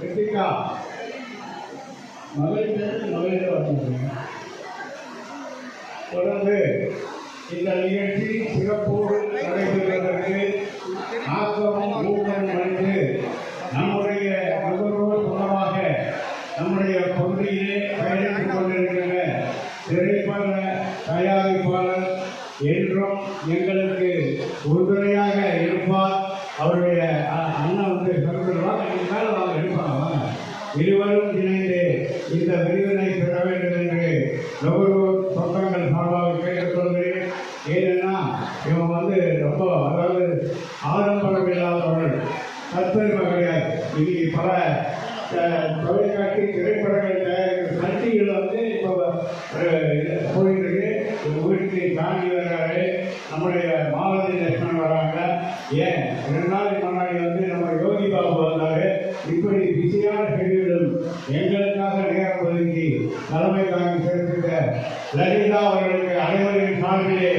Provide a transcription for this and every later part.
வெற்றிகா மகளிர் தொடர்ந்து இந்த நிகழ்ச்சி சிறப்போடு நடைபெறுவதற்கு ஆக்கமும் ஊக்கமும் அளித்து நம்முடைய நுகர்வோர் மூலமாக நம்முடைய பகுதியிலே பயணித்துக் கொண்டிருக்கிற திரைப்பட தயாரிப்பாளர் என்றும் எங்களுக்கு உறுதுணையாக இருப்பார். அவருடைய அண்ணன் வந்து இருப்பாங்க. இருவரும் இணைந்து இந்த விருதினை பெற வேண்டும் என்று நுகர்வோர் சொந்தங்கள் சார்பாக கேட்டுக்கொள்கிறேன். ஏன்னா இவங்க வந்து ரொம்ப அதாவது ஆடம்பரம் இல்லாதவர்கள், தற்பெருமை கிடையாது. இது பல தொலைக்காட்சி திரைப்படங்கள் தயாரிக்கிற சட்டிகள் வந்து இப்போ போயிட்டு வீட்டுக்கு தாண்டி வர்றாரு. நம்முடைய மாலதி லட்சுமணன் வராங்க. ஏன் 2 நாளைக்கு முன்னாடி வந்து நம்ம யோகி பாபு வந்தாரு. இப்படி பிஸியான ஷெடியூலும் எங்களுக்காக நேரம் ஒதுக்கி தலைமை தாங்கி செலுத்திட்ட லலிதா அவர்களுக்கு அனைவரின் சார்பிலே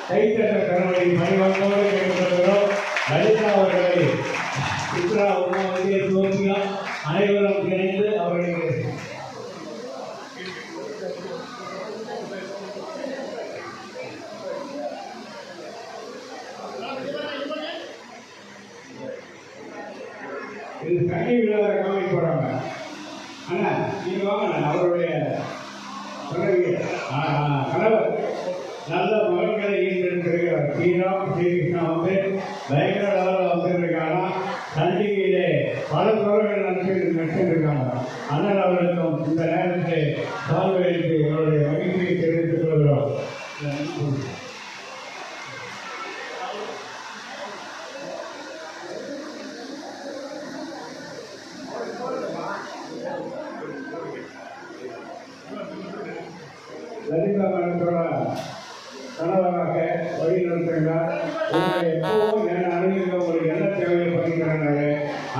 கைத்தட்ட கருணை பணிவங்கோடு கேட்டுக்கொள்கிறோம். லலிதா அவர்களை சித்ரா உணவதிய சோசியா அனைவரும் இணைந்து அவர்களுக்கு இது தனி விழாவை காமிக்க போறாங்க. ஆனா நீங்க வாங்க, அவருடைய கணவர் நல்ல மகன்களை ஈர்த்திருக்கிறார். ஸ்ரீராம் ஸ்ரீகிருஷ்ணா வந்து பயங்கர அளவில் வந்திருக்காங்க. சண்டிகையிலே பல துறைகள் நடிச்சிருக்காங்க. ஆனால் அவர்களுக்கும் இந்த நேரத்தில் சால்வைக்கு என்னுடைய மகிழ்ச்சியை தெரிவித்துக் கொள்கிறோம். லலிதா மேடத்தோட கணவராக வழி நடத்துகிறார். எப்பவும் அணுகிற உங்களுக்கு என்ன தேவையை பண்ணிக்கிறாங்க.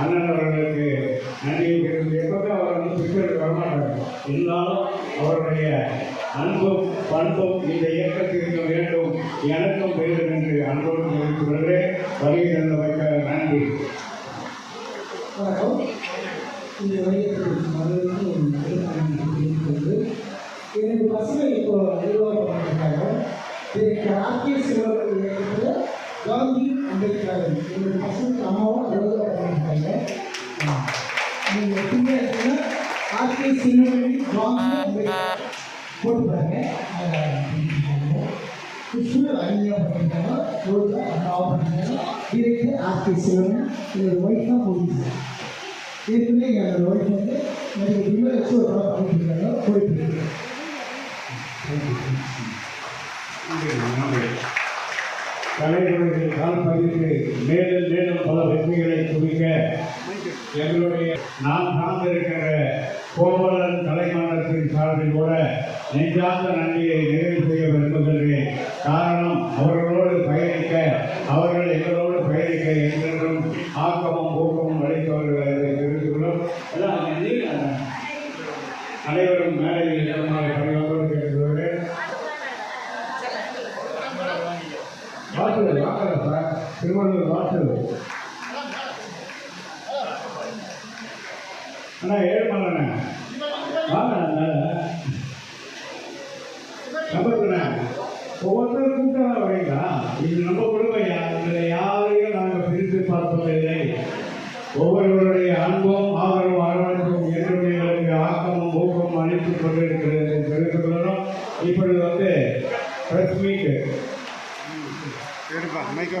அண்ணன் அவர்களுக்கு நன்றி தெரிவித்து எப்பவுமே அவர் வந்து பிக்சருக்கு வரமாட்டாங்க. இருந்தாலும் அவருடைய அன்பும் பண்பும் இந்த இயக்கத்திற்கு வேண்டும், எனக்கும் வேண்டும் என்று அன்போடு தெரிவித்துக் கொள்கிறேன். வருகை தந்தமைக்க நன்றி. இந்த எனக்கு பசங்க இப்போ நிர்வாகப்பட்டிருக்காங்க. ஆர்கே சிவர்கள் இயக்கத்தில் காந்தி அம்பேத்கர் என்னுடைய பசங்களுக்கு அம்மாவும் நிர்வாகப்பட்டிருக்காங்க. நீங்கள் பின்னாடி ஆர்கே சிவகரி காந்தி அம்பேத்கர் போட்டுப்பாங்க. கிருஷ்ணர் அணியாக பண்ணியிருக்காங்க. ரோட்டில் அண்ணாவும் பண்ணியிருக்காங்க. இதுக்கு ஆர்கே சிவகரி என்னோட ஒய்ஃப் தான் போயிட்டு இதுக்குள்ளே என்னோட ஒய்ஃப் வந்து எனக்கு விமலை வச்சு ஒரு படம் பண்ணிட்டு இருக்காங்க. போயிட்டு இருக்காங்க. தலைவர்கள் கால் பதித்து மேலும் மேலும் பல வெற்றிகளை குவிக்க எங்களுடைய நாம் சார்ந்திருக்கிற கோவலன் கலைமன்றத்தின் சார்பில் கூட நெஞ்சார்ந்த நன்றியை நிறைவு செய்ய விரும்புகின்றேன். காரணம், அவர்களோடு பயணிக்க, அவர்கள் எங்களோடு பயணிக்க என்றென்றும் ஆக்கமும் ஊக்கமும் அளித்தவர்களை தெரிவித்துள்ளோம். அனைவரும் மேடையில் பணியோடு கேட்டுக்கொள்கிறேன். வாசல் வாங்கலாம் சார், திருவள்ளூர் வாசல். அண்ணா ஏழுமல்லண்ணே வாங்க. நம்பருண்ணே ஒவ்வொருத்தரும் கூட்டம் வரீங்களா? இது நம்ம குடும்பம். இதில் யாரையும் நாங்கள் பிரித்து பார்ப்பதில்லை. ஒவ்வொருவருடைய அன்பும் ஆதரவும் அரவணைப்பும் என்றும் எங்களுக்கு ஆக்கமும் ஊக்கமும் அளித்துக் கொண்டிருக்கிறது தெரிவித்துக் கொள்ளணும். இப்பொழுது வந்து பிரஸ் மீட் எடுப்பா மைக்கா